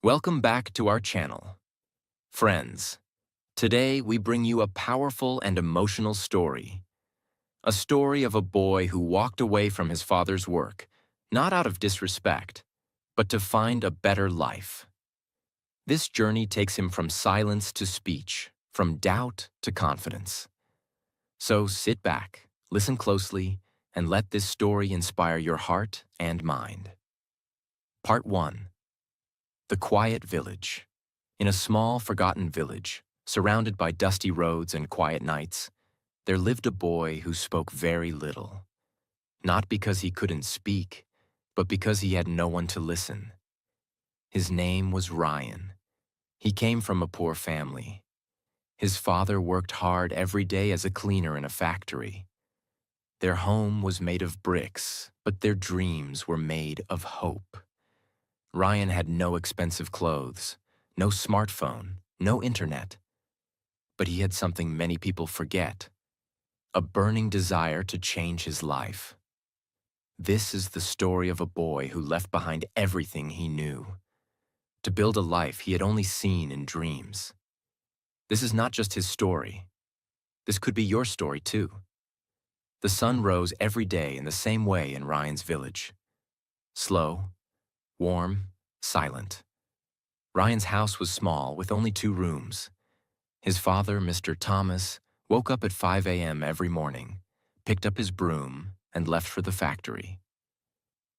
Welcome back to our channel. Friends, today we bring you a powerful and emotional story. A story of a boy who walked away from his father's work, not out of disrespect, but to find a better life. This journey takes him from silence to speech, from doubt to confidence. So sit back, listen closely, and let this story inspire your heart and mind. Part 1. The Quiet Village. In a small, forgotten village, surrounded by dusty roads and quiet nights, there lived a boy who spoke very little. Not because he couldn't speak, but because he had no one to listen. His name was Ryan. He came from a poor family. His father worked hard every day as a cleaner in a factory. Their home was made of bricks, but their dreams were made of hope. Ryan had no expensive clothes, no smartphone, no internet. But he had something many people forget: a burning desire to change his life. This is the story of a boy who left behind everything he knew, to build a life he had only seen in dreams. This is not just his story. This could be your story too. The sun rose every day in the same way in Ryan's village. Slow, warm, silent. Ryan's house was small, with only 2 rooms. His father, Mr. Thomas, woke up at 5 a.m. every morning, picked up his broom, and left for the factory.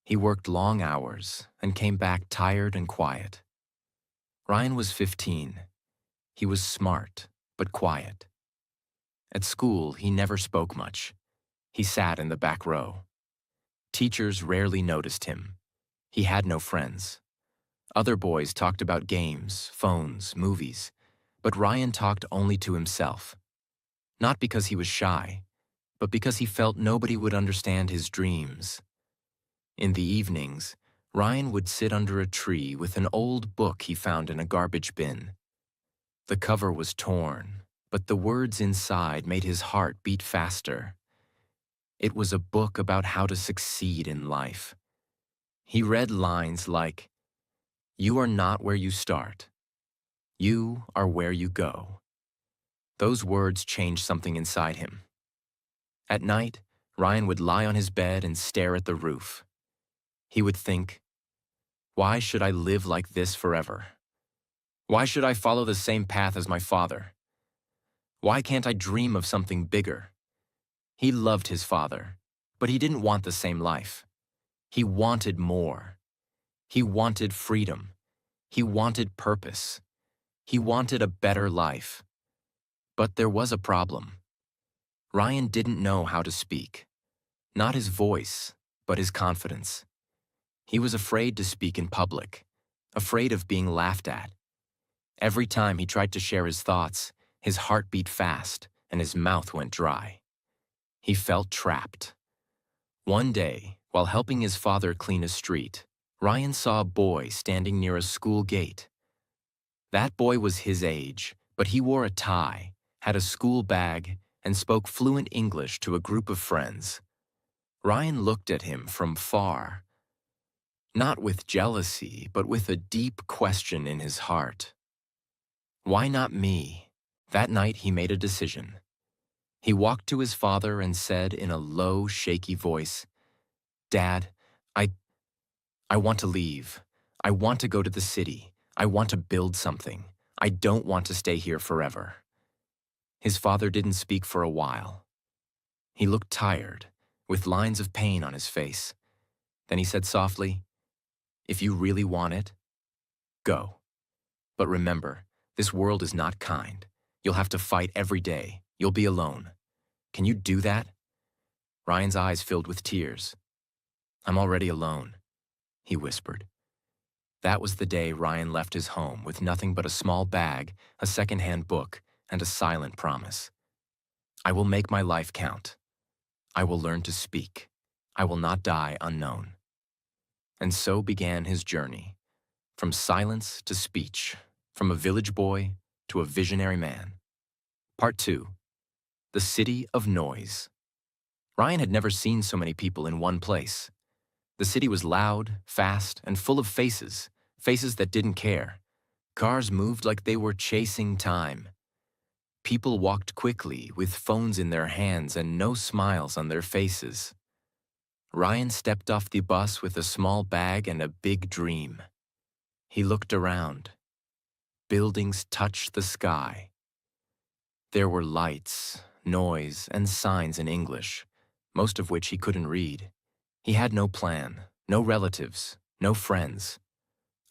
He worked long hours and came back tired and quiet. Ryan was 15. He was smart, but quiet. At school, he never spoke much. He sat in the back row. Teachers rarely noticed him. He had no friends. Other boys talked about games, phones, movies, but Ryan talked only to himself. Not because he was shy, but because he felt nobody would understand his dreams. In the evenings, Ryan would sit under a tree with an old book he found in a garbage bin. The cover was torn, but the words inside made his heart beat faster. It was a book about how to succeed in life. He read lines like, "You are not where you start. You are where you go." Those words changed something inside him. At night, Ryan would lie on his bed and stare at the roof. He would think, "Why should I live like this forever? Why should I follow the same path as my father? Why can't I dream of something bigger?" He loved his father, but he didn't want the same life. He wanted more. He wanted freedom. He wanted purpose. He wanted a better life. But there was a problem. Ryan didn't know how to speak. Not his voice, but his confidence. He was afraid to speak in public, afraid of being laughed at. Every time he tried to share his thoughts, his heart beat fast and his mouth went dry. He felt trapped. One day, while helping his father clean a street, Ryan saw a boy standing near a school gate. That boy was his age, but he wore a tie, had a school bag, and spoke fluent English to a group of friends. Ryan looked at him from far, not with jealousy, but with a deep question in his heart. Why not me? That night he made a decision. He walked to his father and said in a low, shaky voice, "Dad, I want to leave. I want to go to the city. I want to build something. I don't want to stay here forever." His father didn't speak for a while. He looked tired, with lines of pain on his face. Then he said softly, "If you really want it, go. But remember, this world is not kind. You'll have to fight every day. You'll be alone. Can you do that?" Ryan's eyes filled with tears. "I'm already alone," he whispered. That was the day Ryan left his home with nothing but a small bag, a second-hand book, and a silent promise. "I will make my life count. I will learn to speak. I will not die unknown." And so began his journey, from silence to speech, from a village boy to a visionary man. Part 2. The City of Noise. Ryan had never seen so many people in one place. The city was loud, fast, and full of faces, faces that didn't care. Cars moved like they were chasing time. People walked quickly with phones in their hands and no smiles on their faces. Ryan stepped off the bus with a small bag and a big dream. He looked around. Buildings touched the sky. There were lights, noise, and signs in English, most of which he couldn't read. He had no plan, no relatives, no friends,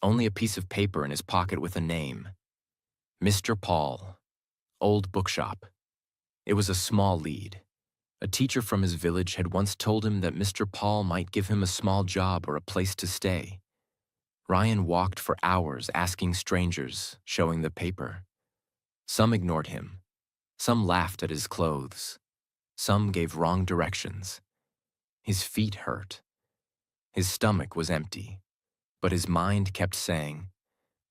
only a piece of paper in his pocket with a name. Mr. Paul, Old Bookshop. It was a small lead. A teacher from his village had once told him that Mr. Paul might give him a small job or a place to stay. Ryan walked for hours asking strangers, showing the paper. Some ignored him. Some laughed at his clothes. Some gave wrong directions. His feet hurt. His stomach was empty. But his mind kept saying,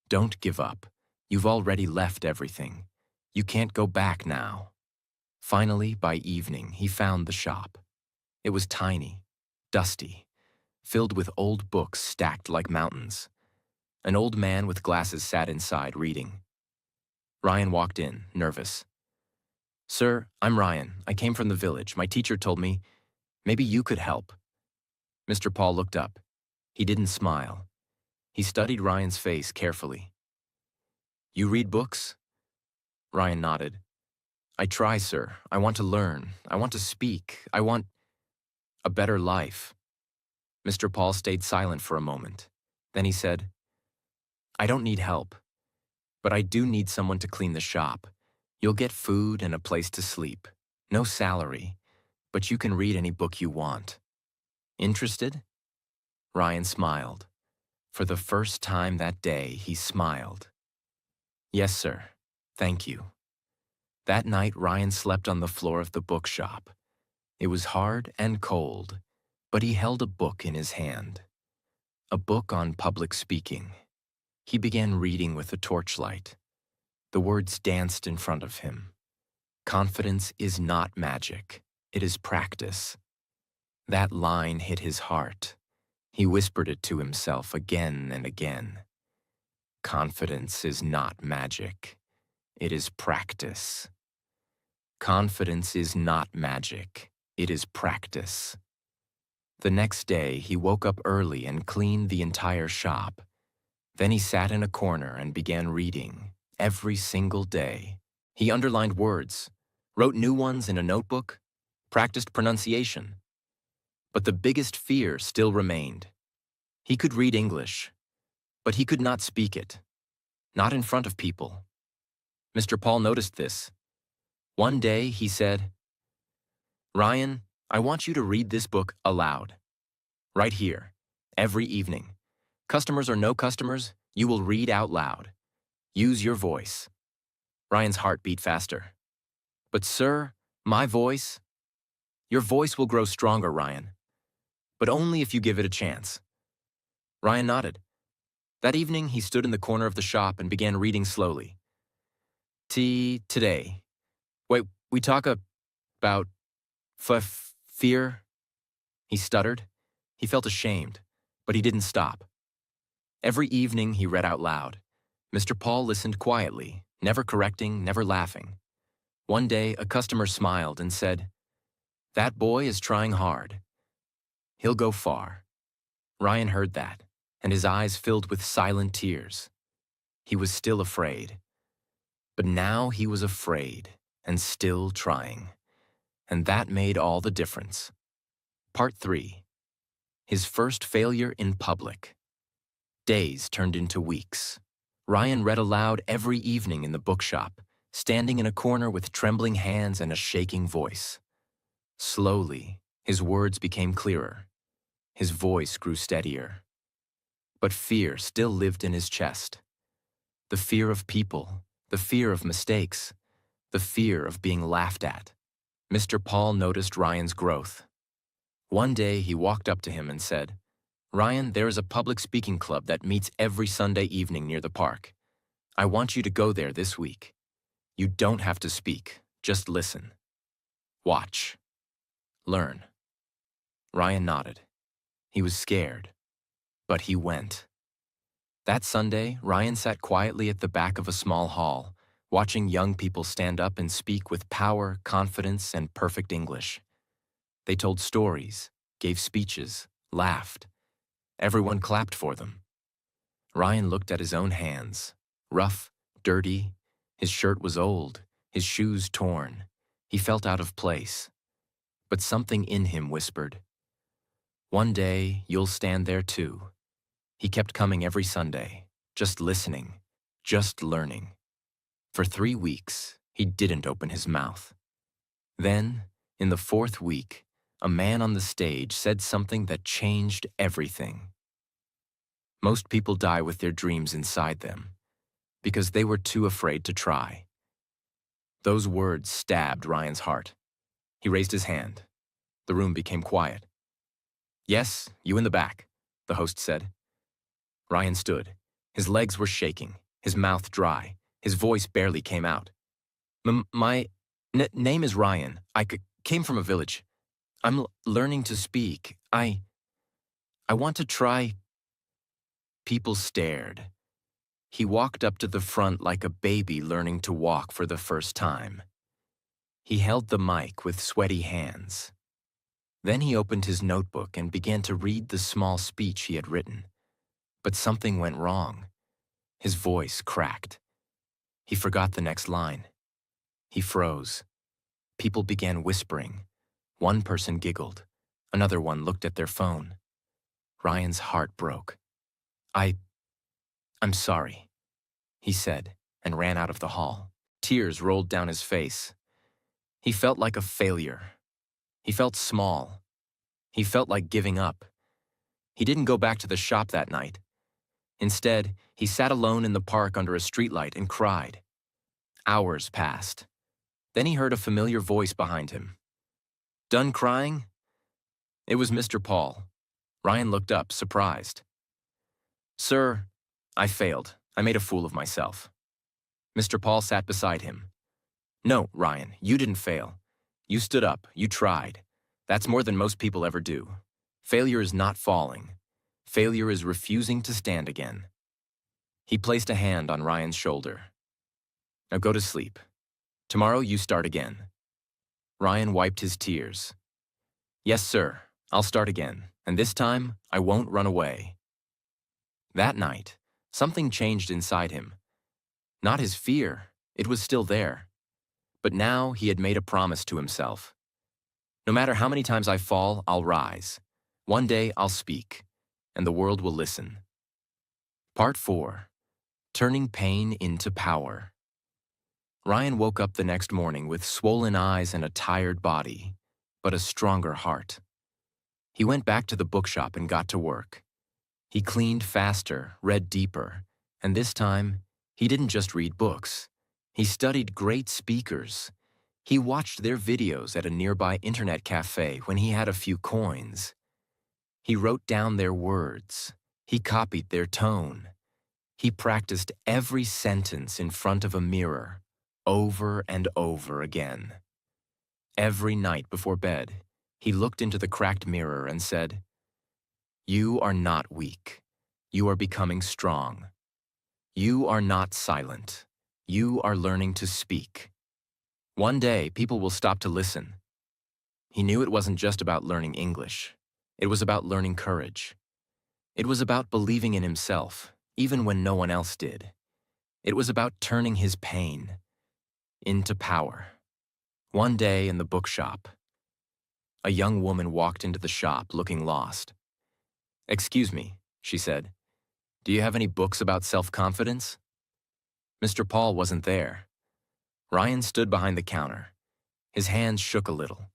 "Don't give up. You've already left everything. You can't go back now." Finally, by evening, he found the shop. It was tiny, dusty, filled with old books stacked like mountains. An old man with glasses sat inside reading. Ryan walked in, nervous. "Sir, I'm Ryan. I came from the village. My teacher told me, maybe you could help." Mr. Paul looked up. He didn't smile. He studied Ryan's face carefully. "You read books?" Ryan nodded. "I try, sir. I want to learn. I want to speak. I want a better life." Mr. Paul stayed silent for a moment. Then he said, "I don't need help, but I do need someone to clean the shop. You'll get food and a place to sleep. No salary, but you can read any book you want. Interested?" Ryan smiled. For the first time that day, he smiled. "Yes, sir. Thank you." That night, Ryan slept on the floor of the bookshop. It was hard and cold, but he held a book in his hand. A book on public speaking. He began reading with a torchlight. The words danced in front of him. Confidence is not magic. It is practice. That line hit his heart. He whispered it to himself again and again. Confidence is not magic. It is practice. Confidence is not magic. It is practice. The next day, he woke up early and cleaned the entire shop. Then he sat in a corner and began reading, every single day. He underlined words, wrote new ones in a notebook, practiced pronunciation. But the biggest fear still remained. He could read English, but he could not speak it. Not in front of people. Mr. Paul noticed this. One day, he said, "Ryan, I want you to read this book aloud. Right here, every evening. Customers or no customers, you will read out loud. Use your voice." Ryan's heart beat faster. "But sir, my voice?" "Your voice will grow stronger, Ryan. But only if you give it a chance." Ryan nodded. That evening, he stood in the corner of the shop and began reading slowly. Today. Wait, we talk about fear?" He stuttered. He felt ashamed, but he didn't stop. Every evening, he read out loud. Mr. Paul listened quietly, never correcting, never laughing. One day, a customer smiled and said, "That boy is trying hard. He'll go far." Ryan heard that, and his eyes filled with silent tears. He was still afraid. But now he was afraid and still trying. And that made all the difference. Part 3. His first failure in public. Days turned into weeks. Ryan read aloud every evening in the bookshop, standing in a corner with trembling hands and a shaking voice. Slowly, his words became clearer. His voice grew steadier. But fear still lived in his chest. The fear of people, the fear of mistakes, the fear of being laughed at. Mr. Paul noticed Ryan's growth. One day, he walked up to him and said, "Ryan, there is a public speaking club that meets every Sunday evening near the park. I want you to go there this week. You don't have to speak, just listen. Watch. Learn." Ryan nodded. He was scared, but he went. That Sunday, Ryan sat quietly at the back of a small hall, watching young people stand up and speak with power, confidence, and perfect English. They told stories, gave speeches, laughed. Everyone clapped for them. Ryan looked at his own hands, rough, dirty. His shirt was old, his shoes torn. He felt out of place. But something in him whispered, "One day, you'll stand there too." He kept coming every Sunday, just listening, just learning. For 3 weeks, he didn't open his mouth. Then, in the fourth week, a man on the stage said something that changed everything. Most people die with their dreams inside them because they were too afraid to try. Those words stabbed Ryan's heart. He raised his hand. The room became quiet. "Yes, you in the back," the host said. Ryan stood. His legs were shaking, his mouth dry, his voice barely came out. My name is Ryan. I came from a village. I'm learning to speak. I want to try." People stared. He walked up to the front like a baby learning to walk for the first time. He held the mic with sweaty hands. Then he opened his notebook and began to read the small speech he had written. But something went wrong. His voice cracked. He forgot the next line. He froze. People began whispering. One person giggled. Another one looked at their phone. Ryan's heart broke. I'm sorry," he said, and ran out of the hall. Tears rolled down his face. He felt like a failure. He felt small. He felt like giving up. He didn't go back to the shop that night. Instead, he sat alone in the park under a streetlight and cried. Hours passed. Then he heard a familiar voice behind him. "Done crying?" It was Mr. Paul. Ryan looked up, surprised. "Sir, I failed. I made a fool of myself." Mr. Paul sat beside him. "No, Ryan, you didn't fail. You stood up, you tried. That's more than most people ever do. Failure is not falling. Failure is refusing to stand again." He placed a hand on Ryan's shoulder. "Now go to sleep. Tomorrow you start again." Ryan wiped his tears. "Yes, sir, I'll start again, and this time I won't run away." That night, something changed inside him. Not his fear, it was still there. But now he had made a promise to himself. No matter how many times I fall, I'll rise. One day I'll speak, and the world will listen. Part 4. Turning Pain into Power. Ryan woke up the next morning with swollen eyes and a tired body, but a stronger heart. He went back to the bookshop and got to work. He cleaned faster, read deeper, and this time, he didn't just read books. He studied great speakers. He watched their videos at a nearby internet cafe when he had a few coins. He wrote down their words. He copied their tone. He practiced every sentence in front of a mirror, over and over again. Every night before bed, he looked into the cracked mirror and said, "You are not weak. You are becoming strong. You are not silent. You are learning to speak. One day, people will stop to listen." He knew it wasn't just about learning English. It was about learning courage. It was about believing in himself, even when no one else did. It was about turning his pain into power. One day in the bookshop, a young woman walked into the shop looking lost. "Excuse me," she said. "Do you have any books about self-confidence?" Mr. Paul wasn't there. Ryan stood behind the counter. His hands shook a little,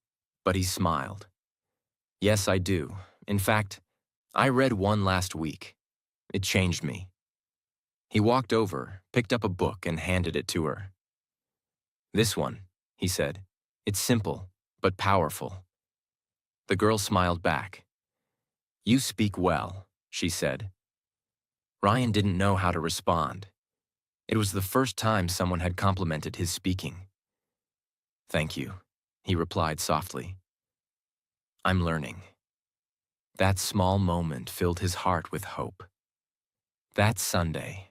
but he smiled. "Yes, I do. In fact, I read one last week. It changed me." He walked over, picked up a book, and handed it to her. "This one," he said. "It's simple, but powerful." The girl smiled back. "You speak well," she said. Ryan didn't know how to respond. It was the first time someone had complimented his speaking. "Thank you," he replied softly. "I'm learning." That small moment filled his heart with hope. That Sunday,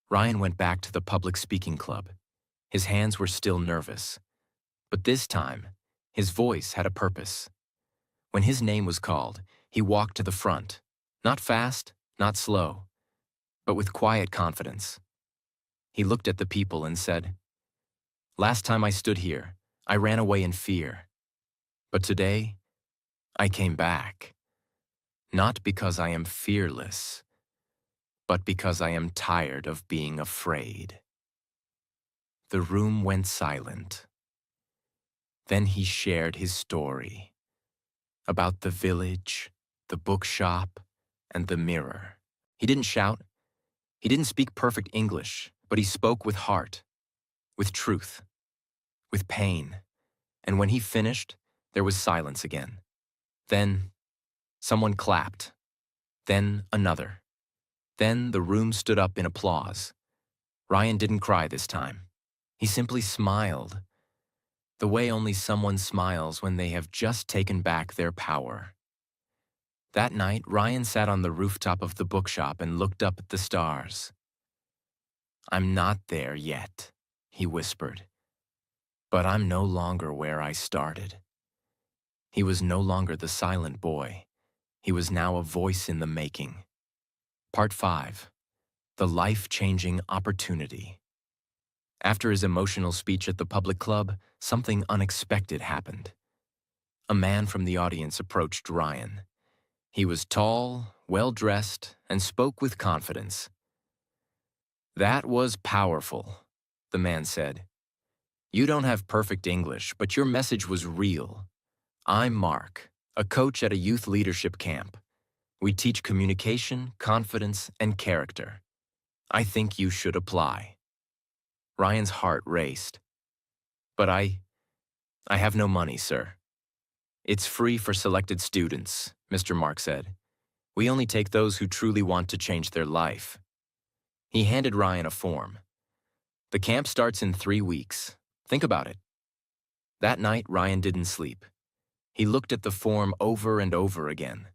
Ryan went back to the public speaking club. His hands were still nervous, but this time, his voice had a purpose. When his name was called, he walked to the front, not fast, not slow, but with quiet confidence. He looked at the people and said, "Last time I stood here, I ran away in fear. But today, I came back. Not because I am fearless, but because I am tired of being afraid." The room went silent. Then he shared his story about the village, the bookshop, and the mirror. He didn't shout. He didn't speak perfect English, but he spoke with heart, with truth, with pain. And when he finished, there was silence again. Then someone clapped. Then another. Then the room stood up in applause. Ryan didn't cry this time. He simply smiled, the way only someone smiles when they have just taken back their power. That night, Ryan sat on the rooftop of the bookshop and looked up at the stars. "I'm not there yet," he whispered, "but I'm no longer where I started." He was no longer the silent boy. He was now a voice in the making. Part 5. The Life-Changing Opportunity. After his emotional speech at the public club, something unexpected happened. A man from the audience approached Ryan. He was tall, well-dressed, and spoke with confidence. "That was powerful," the man said. "You don't have perfect English, but your message was real. I'm Mark, a coach at a youth leadership camp. We teach communication, confidence, and character. I think you should apply." Ryan's heart raced. "But I have no money, sir." "It's free for selected students," Mr. Mark said. "We only take those who truly want to change their life." He handed Ryan a form. "The camp starts in 3 weeks. Think about it." That night, Ryan didn't sleep. He looked at the form over and over again.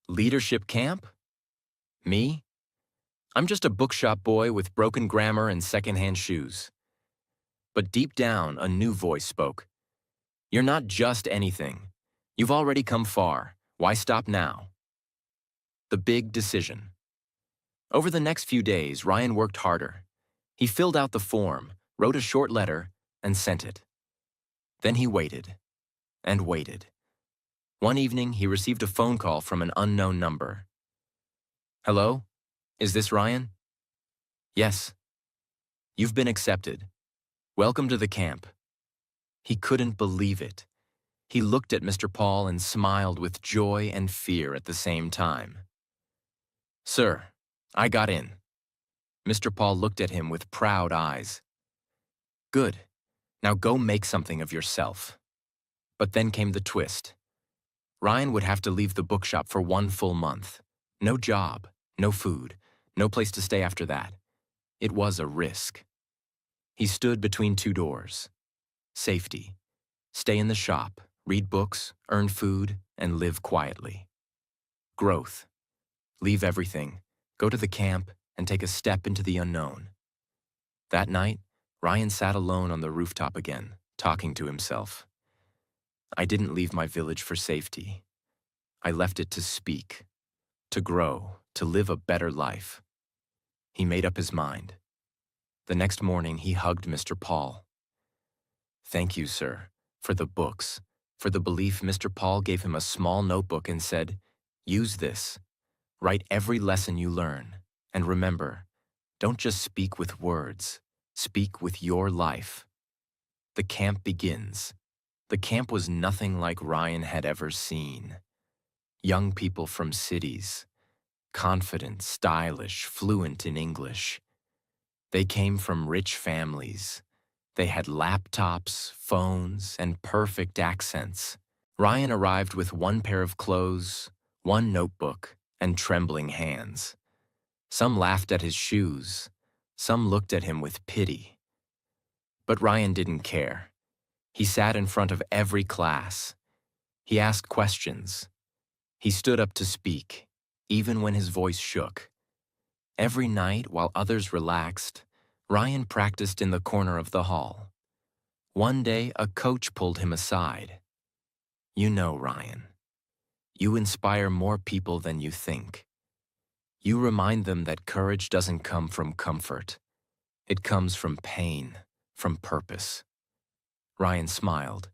Leadership camp? Me? I'm just a bookshop boy with broken grammar and secondhand shoes. But deep down, a new voice spoke. "You're not just anything. You've already come far. Why stop now?" The big decision. Over the next few days, Ryan worked harder. He filled out the form, wrote a short letter, and sent it. Then he waited and waited. One evening, he received a phone call from an unknown number. "Hello? Is this Ryan?" "Yes." "You've been accepted. Welcome to the camp." He couldn't believe it. He looked at Mr. Paul and smiled with joy and fear at the same time. "Sir, I got in." Mr. Paul looked at him with proud eyes. "Good. Now go make something of yourself." But then came the twist. Ryan would have to leave the bookshop for 1 full month. No job, no food, no place to stay after that. It was a risk. He stood between 2 doors. Safety. Stay in the shop, read books, earn food, and live quietly. Growth. Leave everything, go to the camp, and take a step into the unknown. That night, Ryan sat alone on the rooftop again, talking to himself. "I didn't leave my village for safety. I left it to speak, to grow, to live a better life." He made up his mind. The next morning, he hugged Mr. Paul. "Thank you, sir, for the books, for the belief." Mr. Paul gave him a small notebook and said, "Use this. Write every lesson you learn. And remember, don't just speak with words. Speak with your life." The camp begins. The camp was nothing like Ryan had ever seen. Young people from cities, confident, stylish, fluent in English. They came from rich families. They had laptops, phones, and perfect accents. Ryan arrived with 1 pair of clothes, 1 notebook, and trembling hands. Some laughed at his shoes. Some looked at him with pity. But Ryan didn't care. He sat in front of every class. He asked questions. He stood up to speak, even when his voice shook. Every night, while others relaxed, Ryan practiced in the corner of the hall. One day, a coach pulled him aside. "You know, Ryan, you inspire more people than you think. You remind them that courage doesn't come from comfort. It comes from pain, from purpose." Ryan smiled.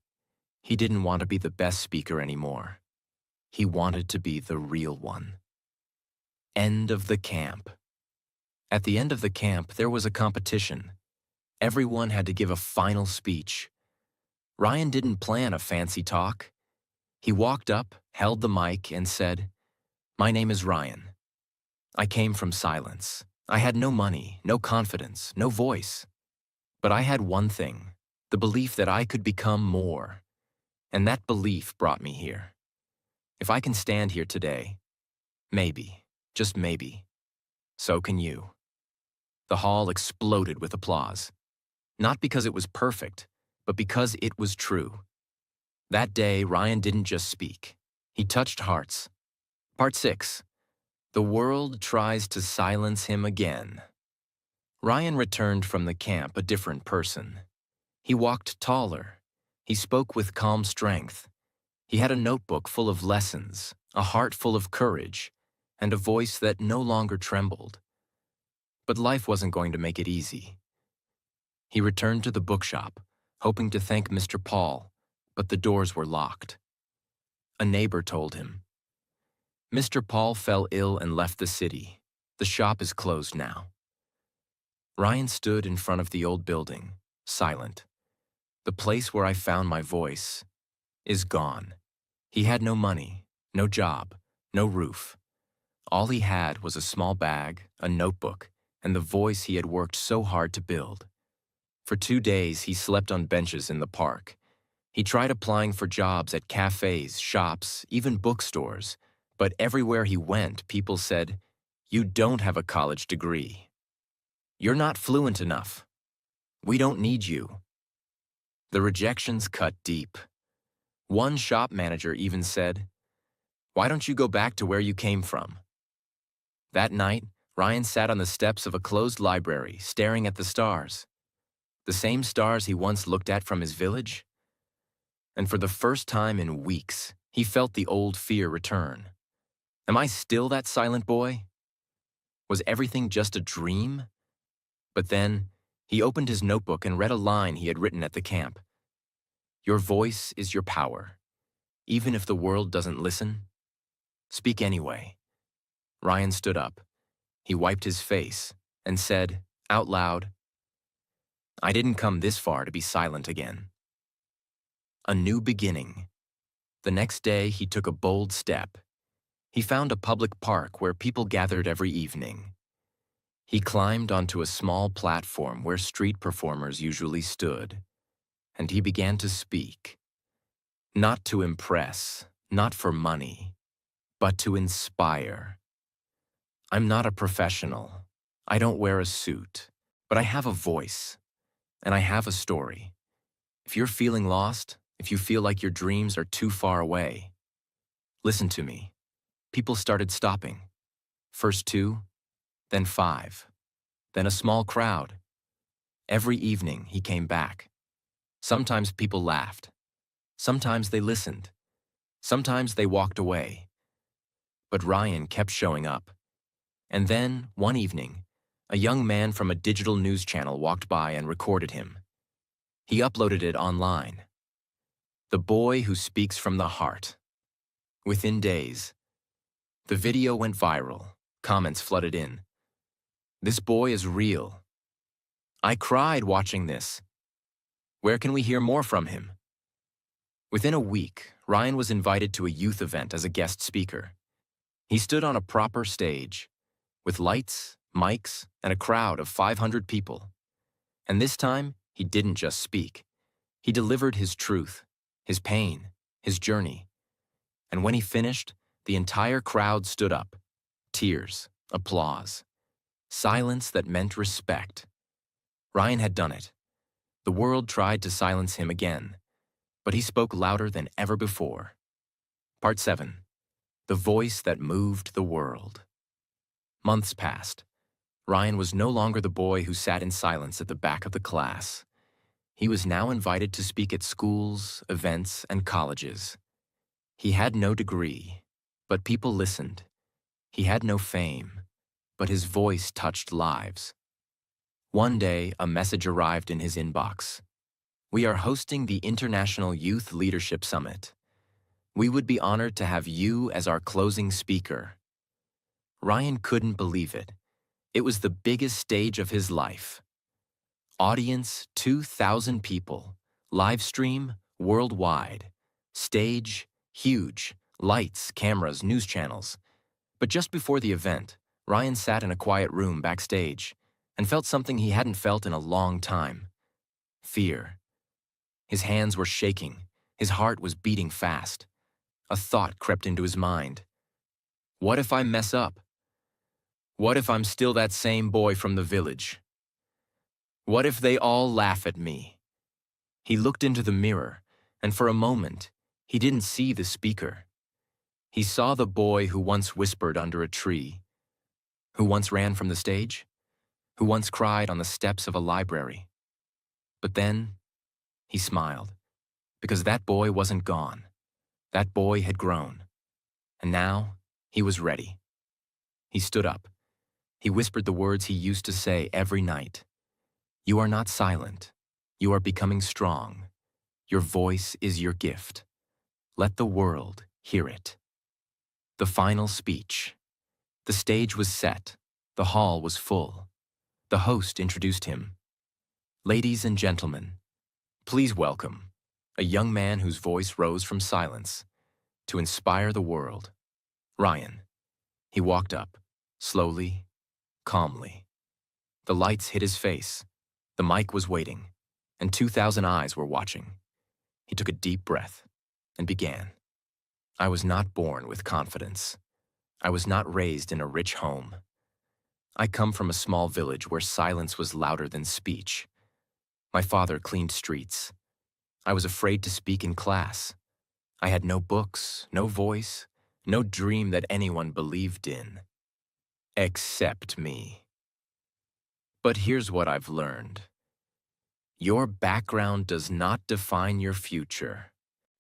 He didn't want to be the best speaker anymore. He wanted to be the real one. End of the camp. At the end of the camp, there was a competition. Everyone had to give a final speech. Ryan didn't plan a fancy talk. He walked up, held the mic, and said, "My name is Ryan. I came from silence. I had no money, no confidence, no voice. But I had one thing, the belief that I could become more. And that belief brought me here. If I can stand here today, maybe, just maybe, so can you." The hall exploded with applause. Not because it was perfect, but because it was true. That day, Ryan didn't just speak. He touched hearts. Part 6. The world tries to silence him again. Ryan returned from the camp a different person. He walked taller. He spoke with calm strength. He had a notebook full of lessons, a heart full of courage, and a voice that no longer trembled. But life wasn't going to make it easy. He returned to the bookshop, hoping to thank Mr. Paul, but the doors were locked. A neighbor told him, "Mr. Paul fell ill and left the city. The shop is closed now." Ryan stood in front of the old building, silent. The place where I found my voice is gone. He had no money, no job, no roof. All he had was a small bag, a notebook, and the voice he had worked so hard to build. For 2 days, he slept on benches in the park. He tried applying for jobs at cafes, shops, even bookstores, but everywhere he went, people said, "You don't have a college degree. You're not fluent enough. We don't need you." The rejections cut deep. One shop manager even said, "Why don't you go back to where you came from?" That night, Ryan sat on the steps of a closed library, staring at the stars. The same stars he once looked at from his village. And for the first time in weeks, he felt the old fear return. Am I still that silent boy? Was everything just a dream? But then, he opened his notebook and read a line he had written at the camp. "Your voice is your power. Even if the world doesn't listen, speak anyway." Ryan stood up. He wiped his face and said, out loud, "I didn't come this far to be silent again." A new beginning. The next day, he took a bold step. He found a public park where people gathered every evening. He climbed onto a small platform where street performers usually stood, and he began to speak. Not to impress, not for money, but to inspire. "I'm not a professional. I don't wear a suit, but I have a voice, and I have a story. If you're feeling lost, if you feel like your dreams are too far away, listen to me." People started stopping. First 2, then 5, then a small crowd. Every evening he came back. Sometimes people laughed. Sometimes they listened. Sometimes they walked away. But Ryan kept showing up. And then, one evening, a young man from a digital news channel walked by and recorded him. He uploaded it online. The boy who speaks from the heart. Within days, the video went viral. Comments flooded in. "This boy is real. I cried watching this. Where can we hear more from him?" Within a week, Ryan was invited to a youth event as a guest speaker. He stood on a proper stage, with lights, mics, and a crowd of 500 people. And this time, he didn't just speak. He delivered his truth, his pain, his journey. And when he finished, the entire crowd stood up. Tears, applause, silence that meant respect. Ryan had done it. The world tried to silence him again, but he spoke louder than ever before. Part 7. The voice that moved the world. Months passed. Ryan was no longer the boy who sat in silence at the back of the class. He was now invited to speak at schools, events, and colleges. He had no degree, but people listened. He had no fame, but his voice touched lives. One day, a message arrived in his inbox. We are hosting the International Youth Leadership Summit. We would be honored to have you as our closing speaker. Ryan couldn't believe it. It was the biggest stage of his life. Audience, 2,000 people. Live stream, worldwide. Stage, huge. Lights, cameras, news channels. But just before the event, Ryan sat in a quiet room backstage and felt something he hadn't felt in a long time. Fear. His hands were shaking. His heart was beating fast. A thought crept into his mind. What if I mess up? What if I'm still that same boy from the village? What if they all laugh at me? He looked into the mirror, and for a moment, he didn't see the speaker. He saw the boy who once whispered under a tree, who once ran from the stage, who once cried on the steps of a library. But then, he smiled, because that boy wasn't gone. That boy had grown, and now he was ready. He stood up. He whispered the words he used to say every night. You are not silent. You are becoming strong. Your voice is your gift. Let the world hear it. The final speech. The stage was set. The hall was full. The host introduced him. Ladies and gentlemen, please welcome a young man whose voice rose from silence to inspire the world. Ryan. He walked up, slowly, calmly. The lights hit his face. The mic was waiting, and 2,000 eyes were watching. He took a deep breath and began. I was not born with confidence. I was not raised in a rich home. I come from a small village where silence was louder than speech. My father cleaned streets. I was afraid to speak in class. I had no books, no voice, no dream that anyone believed in. Except me. But here's what I've learned. Your background does not define your future.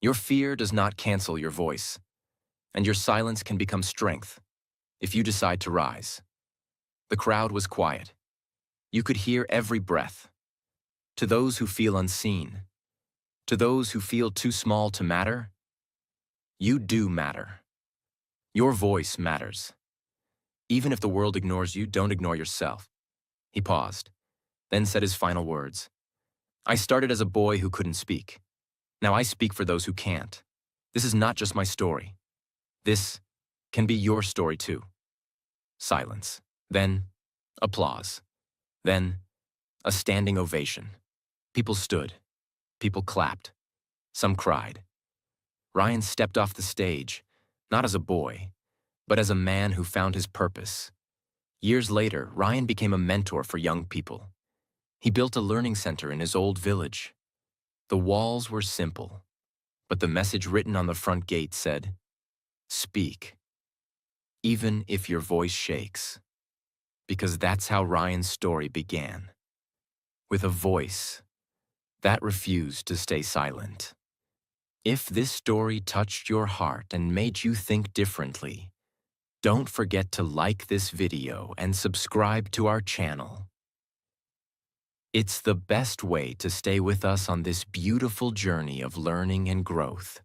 Your fear does not cancel your voice, and your silence can become strength if you decide to rise. The crowd was quiet. You could hear every breath. To those who feel unseen, to those who feel too small to matter, you do matter. Your voice matters. Even if the world ignores you, don't ignore yourself. He paused, then said his final words. I started as a boy who couldn't speak. Now I speak for those who can't. This is not just my story. This can be your story too. Silence. Then, applause. Then, a standing ovation. People stood. People clapped. Some cried. Ryan stepped off the stage, not as a boy, but as a man who found his purpose. Years later, Ryan became a mentor for young people. He built a learning center in his old village. The walls were simple, but the message written on the front gate said, Speak, even if your voice shakes. Because that's how Ryan's story began. With a voice that refused to stay silent. If this story touched your heart and made you think differently, don't forget to like this video and subscribe to our channel. It's the best way to stay with us on this beautiful journey of learning and growth.